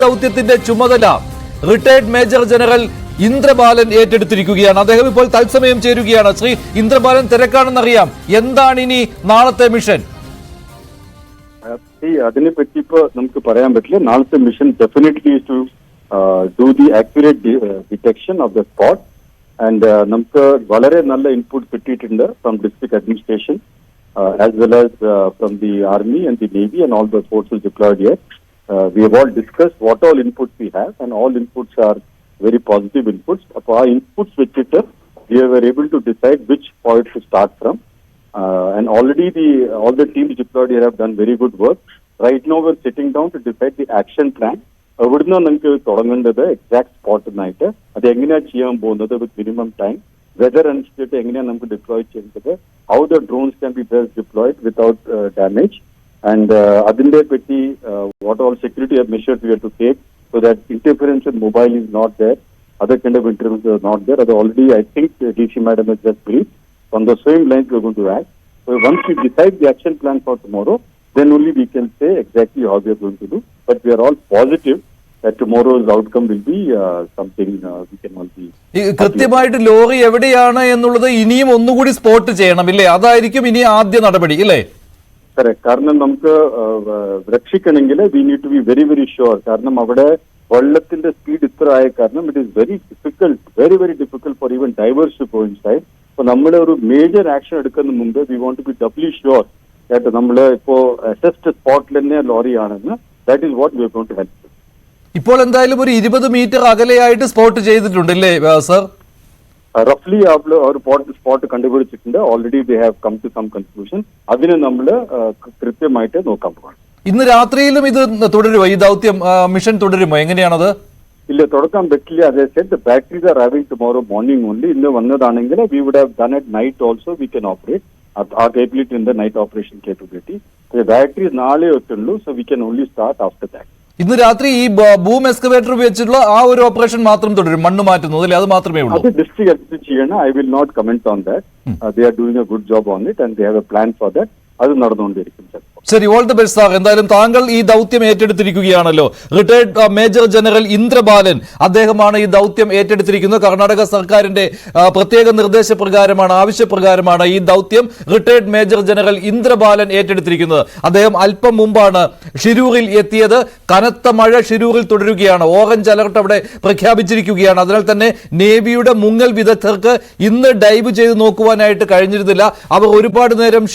ദൗത്യത്തിന്റെ ചുമതല retired major general Indrabalan ഏറ്റെടുത്തിരിക്കുകയാണ്. അദ്ദേഹം ഇപ്പോൾ തത്സമയം ചേരുകയാണ്. ശ്രീ ഇന്ദ്രബാലൻ, തിരക്കാണെന്നറിയാം. എന്താണ് ഇനി നാളത്തെ മിഷൻ? അതിനെപ്പറ്റി ഇപ്പൊ നമുക്ക് പറയാൻ പറ്റില്ല. നാളത്തെ mission definitely to do the accurate detection of the spot. And നമുക്ക് വളരെ നല്ല ഇൻപുട്ട് കിട്ടിയിട്ടുണ്ട് from district administration as well as from the army and the navy and all the forces deployed here. We have all discussed what all inputs we have, and all inputs are very positive inputs. Our inputs which we were able to decide which point to start from. And already all the teams deployed here have done very good work. Right now we're sitting down to decide the action plan. Evidna namukku thodangandadu exact spot night adu engana cheyan povunathu with minimum time, weather and state engana namukku deploy cheyunnathu, how the drones can be best deployed without damage, and adinde petti what all security measures we have to take so that interference with mobile is not there, other kind of interference is not there. That already I think DC madam has just briefed. On the same lines we are going to act. So once we decide the action plan for tomorrow, then only we can say exactly how we are going to do. But we are all positive that tomorrow's outcome will be something we can all be. കൃത്യമായിട്ട് lorry എവിടെയാണ് എന്നുള്ളത് ഇനിയും ഒന്നുകൂടി spot ചെയ്യണമില്ലേ? അതായിരിക്കും ഇനി ആദ്യ നടപടി ഇല്ലേ? കറക്റ്റ്. കാരണം നമുക്ക് രക്ഷിക്കണമെങ്കിൽ we need to be very very sure. കാരണം അവിടെ വെള്ളത്തിന്റെ സ്പീഡ് ഇത്ര ആയ കാരണം it is very difficult for even divers to go inside. അപ്പൊ നമ്മൾ ഒരു മേജർ ആക്ഷൻ എടുക്കുന്ന മുമ്പ് we want to be doubly sure that നമ്മൾ ഇപ്പോ അസസ്റ്റ് സ്പോട്ടിൽ തന്നെ ലോറി ആണെന്ന്. That is what we are going to help. ഇപ്പോൾ എന്തായാലും ഒരു 20 മീറ്റർ അകലെയായിട്ട് സ്പോട്ട് ചെയ്തിട്ടുണ്ടല്ലേ സർ? റഫ്ലി ഒരു spot കണ്ടുപിടിച്ചിട്ടുണ്ട്. Already they have come to some conclusion. അതിനെ നമ്മൾ കൃത്യമായിട്ട് നോക്കാൻ പോകണം. ഇന്ന് രാത്രിയിലും ഇത് തുടരുമോ? ഈ ദൗത്യം മിഷൻ തുടരുമോ? എങ്ങനെയാണത്? ഇല്ല, തുടക്കാൻ പറ്റില്ല. അതേ set the batteries are having tomorrow morning only. ഇന്ന് വന്നതാണെങ്കിൽ we would have done at night also. We can operate a capability in the night operation capability. Batteries നാളെ എത്തുള്ളൂ. So we can only start after that. ഇന്ന് രാത്രി ഈ boom excavator ഉപയോഗിച്ചിട്ടുള്ള ആ ഒരു ഓപ്പറേഷൻ മാത്രം തുടരും, മണ്ണ് മാറ്റുന്നത് അല്ലേ? അത് മാത്രമേ ഉള്ളൂ. അത് ഡിസ്ട്രിക്ട് അഡ്മിനിസ്ട്രേഷൻ ചെയ്യണം. I will not comment on that. They are doing a good job on it and they have a plan for that. അത് നടന്നുകൊണ്ടിരിക്കും. ശരി, ഓൾ ദി ബെസ്റ്റ് സാർ. എന്തായാലും താങ്കൾ ഈ ദൗത്യം ഏറ്റെടുത്തിരിക്കുകയാണല്ലോ. റിട്ടയർഡ് മേജർ ജനറൽ ഇന്ദ്രബാലൻ അദ്ദേഹമാണ് ഈ ദൗത്യം ഏറ്റെടുത്തിരിക്കുന്നത്. കർണാടക സർക്കാരിന്റെ പ്രത്യേക നിർദ്ദേശപ്രകാരമാണ്, ആവശ്യപ്രകാരമാണ് ഈ ദൗത്യം റിട്ടയർഡ് മേജർ ജനറൽ ഇന്ദ്രബാലൻ ഏറ്റെടുത്തിരിക്കുന്നത്. അദ്ദേഹം അല്പം മുമ്പാണ് ഷിരൂരിൽ എത്തിയത്. കനത്ത മഴ ഷിരൂരിൽ തുടരുകയാണ്. ഓറഞ്ച് അലർട്ട് അവിടെ പ്രഖ്യാപിച്ചിരിക്കുകയാണ്. അതിനാൽ തന്നെ നേവിയുടെ മുങ്ങൽ വിദഗ്ധർക്ക് ഇന്ന് ഡൈവ് ചെയ്ത് നോക്കുവാനായിട്ട് കഴിഞ്ഞിരുന്നില്ല. അവർ ഒരുപാട് നേരം